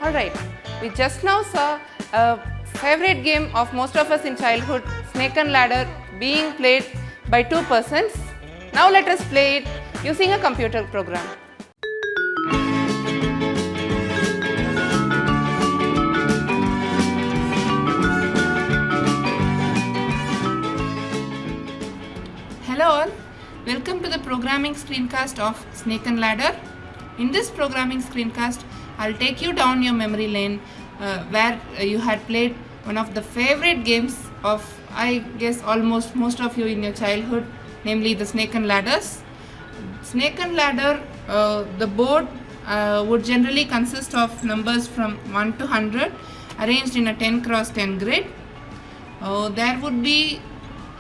Alright, we just now saw a favorite game of most of us in childhood, Snake and Ladder, being played by two persons. Now let us play it using a computer program. Hello all, welcome to the programming screencast of Snake and Ladder. In this programming screencast, I'll take you down your memory lane where you had played one of the favorite games of, I guess, almost most of you in your childhood, namely the Snake and Ladders. Snake and Ladder, the board would generally consist of numbers from 1 to 100 arranged in a 10 cross 10 grid. There would be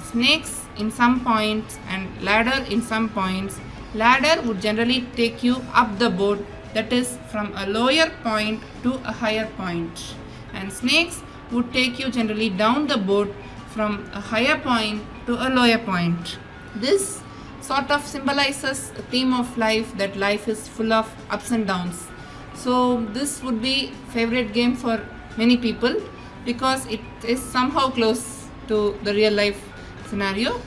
snakes in some points and ladder in some points. Ladder would generally take you up the board, that is from a lower point to a higher point, and snakes would take you generally down the board from a higher point to a lower point. This sort of symbolizes a theme of life, that life is full of ups and downs. So this would be favorite game for many people because it is somehow close to the real life scenario.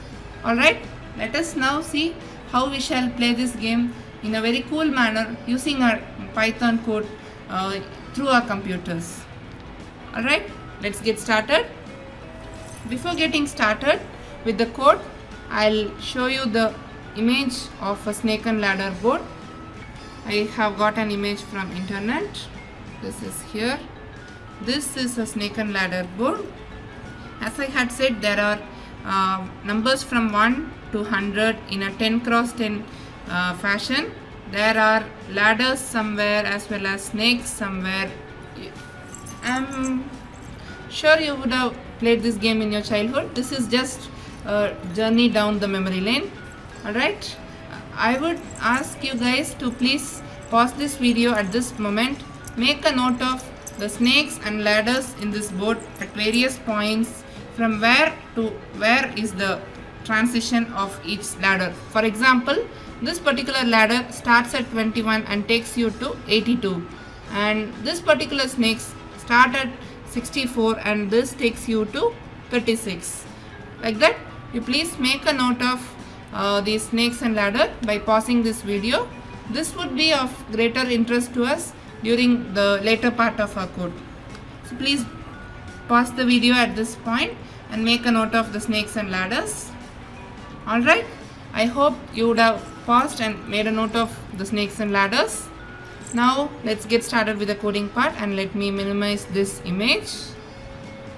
Alright, let us now see how we shall play this game in a very cool manner using our Python code through our computers. Alright, let's get started. Before getting started with the code, I'll show you the image of a Snake and Ladder board. I have got an image from internet. This is here. This is a Snake and Ladder board. As I had said, there are numbers from 1 to 100 in a 10 cross 10 fashion. There are ladders somewhere as well as snakes somewhere. I'm sure you would have played this game in your childhood. This is just a journey down the memory lane. Alright, I would ask you guys to please pause this video at this moment. Make a note of the snakes and ladders in this board at various points, from where to where is the transition of each ladder. For example, this particular ladder starts at 21 and takes you to 82, and this particular snakes start at 64 and this takes you to 36. Like that, you please make a note of these snakes and ladder by pausing this video. This would be of greater interest to us during the later part of our code. So please pause the video at this point and make a note of the snakes and ladders. Alright, I hope you would have paused and made a note of the snakes and ladders. Now let's get started with the coding part, and let me minimize this image.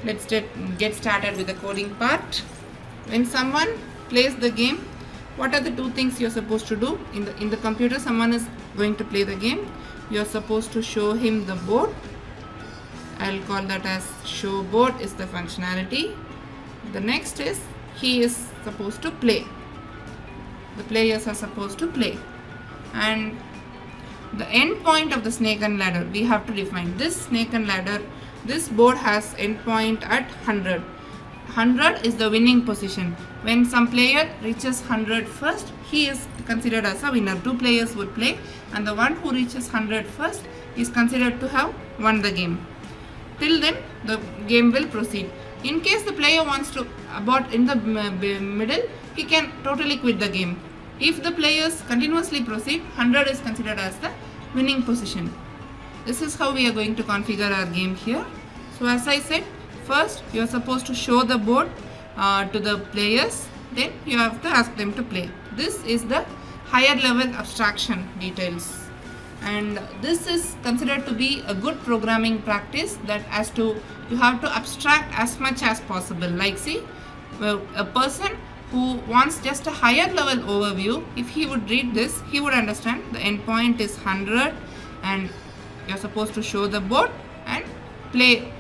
Let's get started with the coding part. When someone plays the game, what are the two things you're supposed to do? In the computer, someone is going to play the game. You're supposed to show him the board. I'll call that as show board is the functionality. The next is he is supposed to play. The players are supposed to play. And the end point of the snake and ladder, we have to define. This snake and ladder, this board has end point at 100. 100 is the winning position. When some player reaches 100 first, he is considered as a winner. Two players would play, and the one who reaches 100 first is considered to have won the game. Till then, the game will proceed. In case the player wants to abort in the middle, he can totally quit the game. If the players continuously proceed, 100 is considered as the winning position. This is how we are going to configure our game here. So as I said, first you are supposed to show the board to the players, then you have to ask them to play. This is the higher level abstraction details. And this is considered to be a good programming practice, that as to you have to abstract as much as possible. Like see, a person who wants just a higher level overview, if he would read this, he would understand the endpoint is 100 and you're supposed to show the board and play.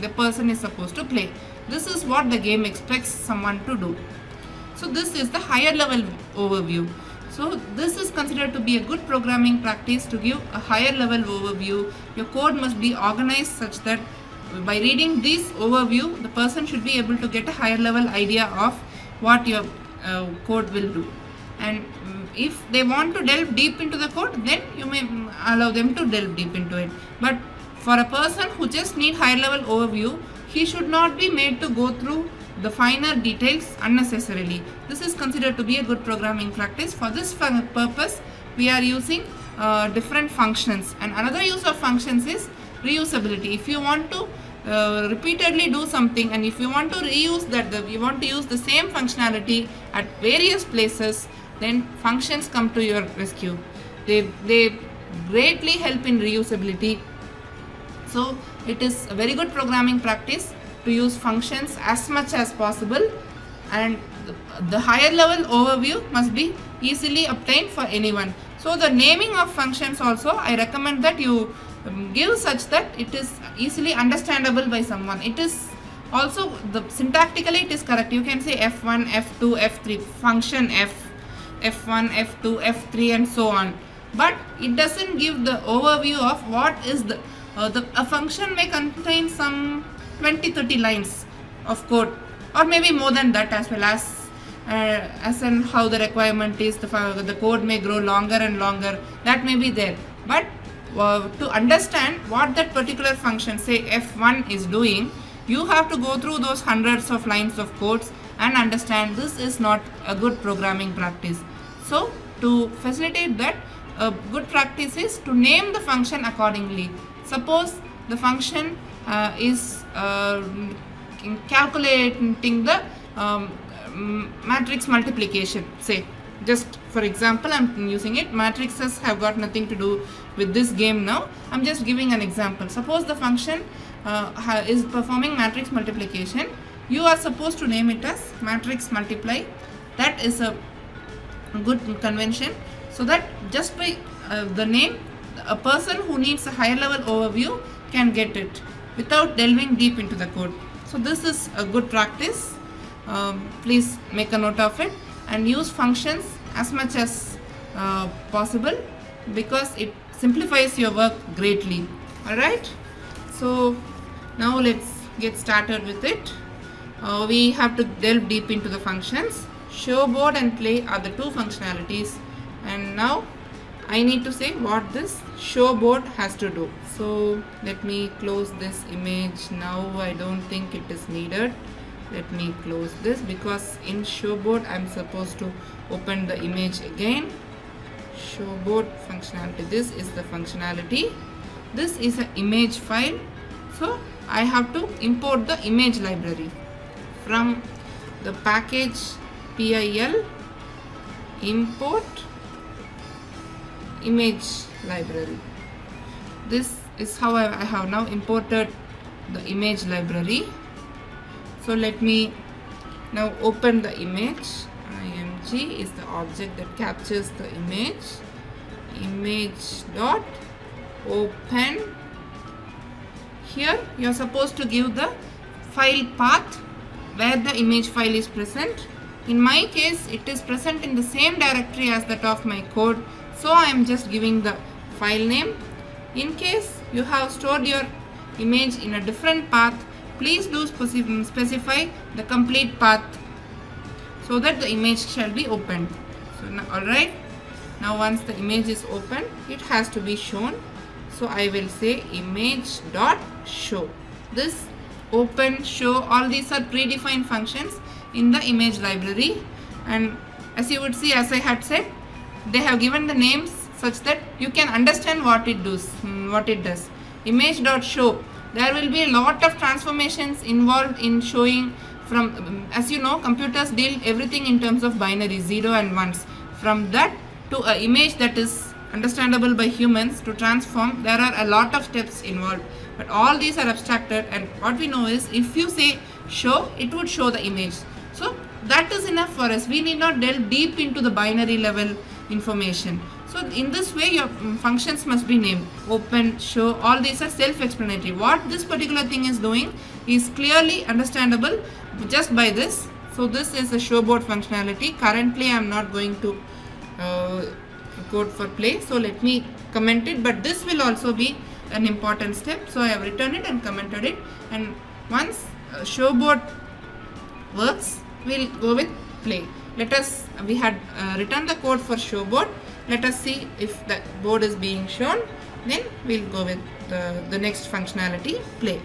The person is supposed to play. This is what the game expects someone to do. So this is the higher level overview. So this is considered to be a good programming practice to give a higher level overview. Your code must be organized such that by reading this overview, the person should be able to get a higher level idea of what your code will do. and if they want to delve deep into the code, then you may allow them to delve deep into it. But for a person who just need high level overview, he should not be made to go through the finer details unnecessarily. This is considered to be a good programming practice. For this purpose, we are using different functions, and another use of functions is reusability. If you want to repeatedly do something, and if you want to reuse that, you want to use the same functionality at various places, then functions come to your rescue. They greatly help in reusability. So it is a very good programming practice to use functions as much as possible, and the higher level overview must be easily obtained for anyone. So the naming of functions also, I recommend that you give such that it is easily understandable by someone. It is also, the syntactically it is correct. You can say f1, f2, f3, function f1, f2, f3 and so on, but it doesn't give the overview of what is a function may contain some 20-30 lines of code, or maybe more than that, as well as in how the requirement is. The code may grow longer and longer, that may be there, but to understand what that particular function, say f1, is doing, you have to go through those hundreds of lines of codes and understand. This is not a good programming practice. So to facilitate that, a good practice is to name the function accordingly. Suppose the function is calculating the matrix multiplication, say, just for example, I'm using it. Matrices have got nothing to do with this game now. I'm just giving an example. Suppose the function is performing matrix multiplication. You are supposed to name it as matrix multiply. That is a good convention, so that just by the name, a person who needs a higher level overview can get it without delving deep into the code. So this is a good practice. Please make a note of it and use functions as much as possible, because it simplifies your work greatly. Alright, so now let's get started with it. We have to delve deep into the functions. Show, board and play are the two functionalities, and now I need to say what this show board has to do. So let me close this image now. I don't think it is needed. Let me close this, because in showboard I'm supposed to open the image again. Showboard functionality, this is the functionality. This is an image file, so I have to import the image library from the package PIL import image library. This is how I have now imported the image library. So let me now open the image. img is the object that captures the image. Image dot open. Here you are supposed to give the file path where the image file is present. In my case, it is present in the same directory as that of my code, so I am just giving the file name. In case you have stored your image in a different path, please do specify the complete path so that the image shall be opened. So now, alright, now once the image is open, it has to be shown. So I will say image dot show. This open, show, all these are predefined functions in the image library, and as you would see, as I had said, they have given the names such that you can understand what it does. Image dot show, there will be a lot of transformations involved in showing. From as you know, computers deal everything in terms of binary 0 and 1s. From that to an image that is understandable by humans to transform, there are a lot of steps involved, but all these are abstracted, and what we know is if you say show, it would show the image. So that is enough for us. We need not delve deep into the binary level information. So in this way, your functions must be named. Open, show, all these are self-explanatory. What this particular thing is doing is clearly understandable just by this. So this is the showboard functionality. Currently I am not going to code for play, so let me comment it, but this will also be an important step. So I have written it and commented it, and once showboard works, we'll go with play. we had written the code for show board. Let us see if the board is being shown. Then we'll go with the next functionality, play.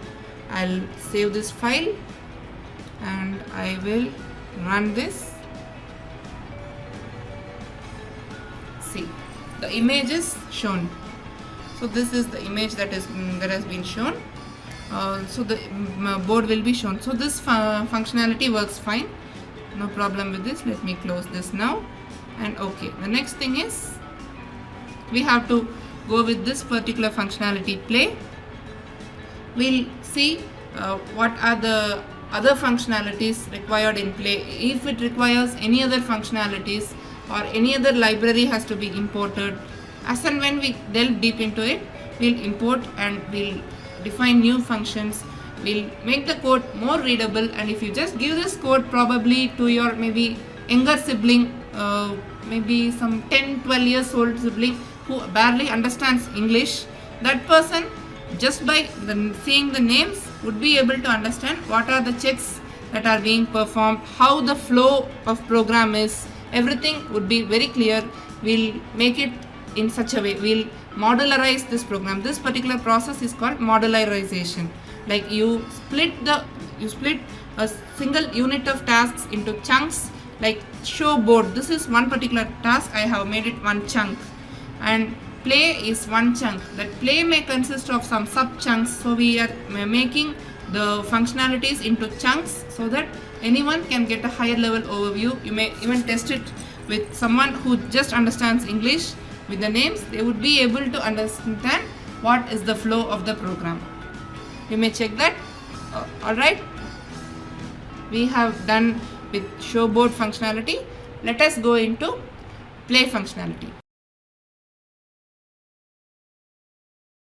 I'll save this file and I will run this. See, the image is shown. So this is the image that has been shown. So the board will be shown. So this functionality works fine. No problem with this. Let me close this now. And okay, the next thing is we have to go with this particular functionality, play. We'll see what are the other functionalities required in play. If it requires any other functionalities or any other library has to be imported, as and when we delve deep into it, we'll import and we'll define new functions. We'll make the code more readable, and if you just give this code probably to your maybe younger sibling, maybe some 10-12 years old sibling who barely understands English, that person just by seeing the names would be able to understand what are the checks that are being performed, how the flow of program is. Everything would be very clear. We'll make it in such a way, we'll modularize this program. This particular process is called modularization. Like you split a single unit of tasks into chunks. Like show board, this is one particular task, I have made it one chunk, and play is one chunk. That play may consist of some sub chunks, so we are making the functionalities into chunks so that anyone can get a higher level overview. You may even test it with someone who just understands English. With the names, they would be able to understand what is the flow of the program. You may check that. Alright, we have done with show board functionality. Let us go into play functionality.